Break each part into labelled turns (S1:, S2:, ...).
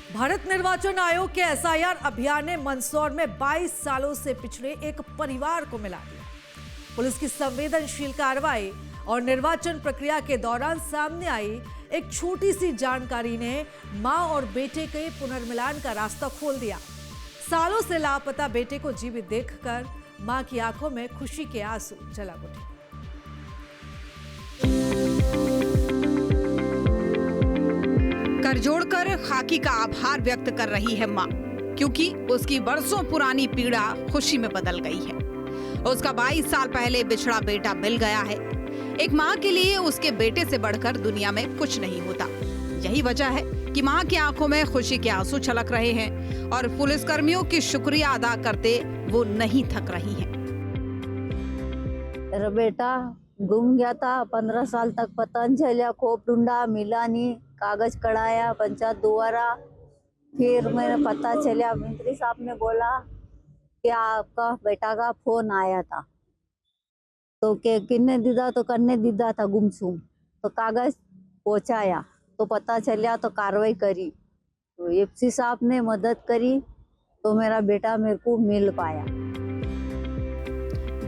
S1: भारत निर्वाचन आयोग के एसआईआर अभियान ने मंदसौर में 22 सालों से पिछड़े एक परिवार को मिला दिया। पुलिस की संवेदनशील कार्रवाई और निर्वाचन प्रक्रिया के दौरान सामने आई एक छोटी सी जानकारी ने मां और बेटे के पुनर्मिलान का रास्ता खोल दिया। सालों से लापता बेटे को जीवित देखकर मां की आंखों में खुशी के आंसू झलक उठे।
S2: कर जोड़कर खाकी का आभार व्यक्त कर रही है मां, क्योंकि उसकी बरसों पुरानी पीड़ा खुशी में बदल गई है। उसका 22 साल पहले बिछड़ा बेटा मिल गया है। एक मां के लिए उसके बेटे से बढ़कर दुनिया में कुछ नहीं होता। यही वजह है कि मां की आंखों में खुशी के आंसू छलक रहे हैं और पुलिसकर्मियों की शुक्रिया अदा करते वो नहीं थक रही हैं।
S3: मेरा बेटा गुम गया था, 15 साल तक पता नहीं चला, खूब ढूंढा, मिला नहीं, कागज कढ़ाया पंचायत द्वारा। फिर मैंने पता चला, मंत्री साहब ने बोला कि आपका बेटा का फोन आया था, तो के किन्ने दीदा तो करने दीदा था गुमसुम, तो कागज पहुंचाया तो पता चला, तो कार्रवाई करी, तो एफसी साहब ने मदद करी, तो मेरा बेटा मेरे को मिल पाया।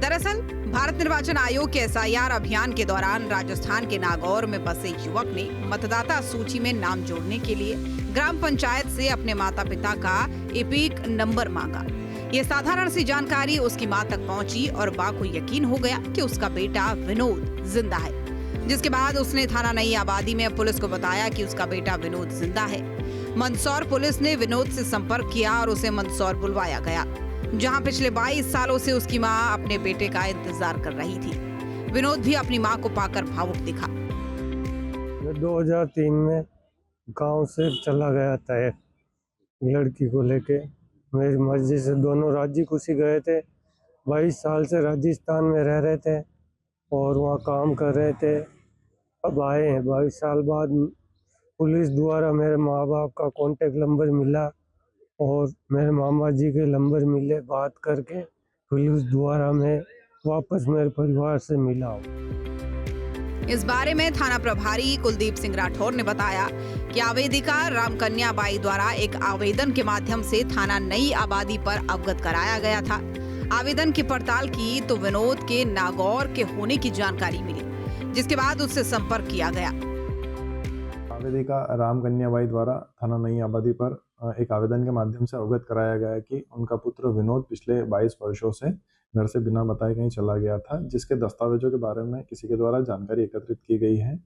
S2: दरअसल भारत निर्वाचन आयोग के एसआईआर अभियान के दौरान राजस्थान के नागौर में बसे युवक ने मतदाता सूची में नाम जोड़ने के लिए ग्राम पंचायत से अपने माता पिता का एपिक नंबर मांगा। ये साधारण सी जानकारी उसकी मां तक पहुंची और मां को यकीन हो गया कि उसका बेटा विनोद जिंदा है। जिसके बाद उसने थाना नई आबादी में पुलिस को बताया कि उसका बेटा विनोद जिंदा है। मंदसौर पुलिस ने विनोद से संपर्क किया और उसे मंदसौर बुलवाया गया, जहां पिछले 22 सालों से उसकी मां अपने बेटे का इंतजार कर रही थी। विनोद भी अपनी मां को पाकर भावुक दिखा।
S4: 2003 में गांव से चला गया था एक लड़की को लेके, मेरी मर्जी से दोनों राजी खुशी गए थे। 22 साल से राजस्थान में रह रहे थे और वहाँ काम कर रहे थे। अब आए हैं 22 साल बाद। पुलिस द्वारा मेरे माँ बाप का कॉन्टेक्ट नंबर मिला और मेरे मामा जी के नंबर मिले, बात करके पुलिस द्वारा मैं वापस मेरे परिवार से मिला हूँ।
S2: इस बारे में थाना प्रभारी कुलदीप सिंह राठौर ने बताया कि आवेदिका रामकन्या बाई द्वारा एक आवेदन के माध्यम से थाना नई आबादी पर अवगत कराया गया था। आवेदन की पड़ताल की तो विनोद के नागौर के होने की जानकारी मिली, जिसके बाद उससे संपर्क किया गया।
S5: आवेदिका रामकन्या बाई द्वारा थाना नई आबादी पर एक आवेदन के माध्यम से अवगत कराया गया कि उनका पुत्र विनोद पिछले 22 वर्षों से घर से बिना बताए कहीं चला गया था, जिसके दस्तावेजों के बारे में किसी के द्वारा जानकारी एकत्रित की गई है।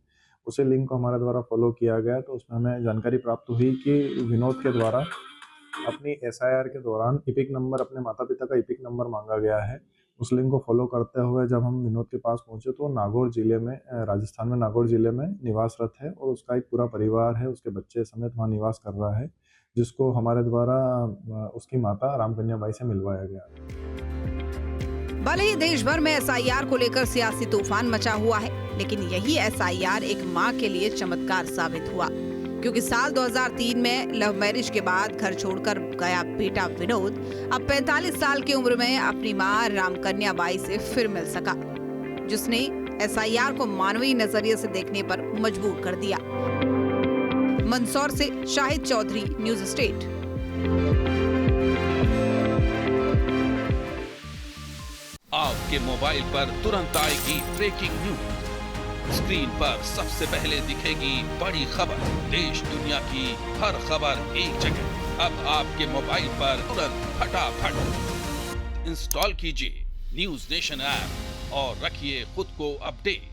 S5: उसे लिंक को हमारे द्वारा फॉलो किया गया, तो उसमें हमें जानकारी प्राप्त हुई कि विनोद के द्वारा अपनी एसआईआर के दौरान इपिक नंबर, अपने माता पिता का इपिक नंबर मांगा गया है। उस लिंक को फॉलो करते हुए जब हम विनोद के पास पहुंचे तो नागौर जिले में, राजस्थान में नागौर जिले में निवासरत है और उसका एक पूरा परिवार है, उसके बच्चे समेत वहाँ निवास कर रहा है, जिसको हमारे द्वारा उसकी माता रामकन्या बाई से मिलवाया गया।
S2: भले ही देश भर में एसआईआर को लेकर सियासी तूफान मचा हुआ है, लेकिन यही एसआईआर एक मां के लिए चमत्कार साबित हुआ, क्योंकि साल 2003 में लव मैरिज के बाद घर छोड़कर गया बेटा विनोद अब 45 साल की उम्र में अपनी मां रामकन्या बाई से फिर मिल सका, जिसने एसआईआर को मानवीय नजरिए से देखने पर मजबूर कर दिया। मंदसौर से शाहिद चौधरी, न्यूज स्टेट।
S6: आपके मोबाइल पर तुरंत आएगी ब्रेकिंग न्यूज। स्क्रीन पर सबसे पहले दिखेगी बड़ी खबर। देश दुनिया की हर खबर एक जगह। अब आपके मोबाइल पर तुरंत फटाफट इंस्टॉल कीजिए न्यूज नेशन ऐप और रखिए खुद को अपडेट।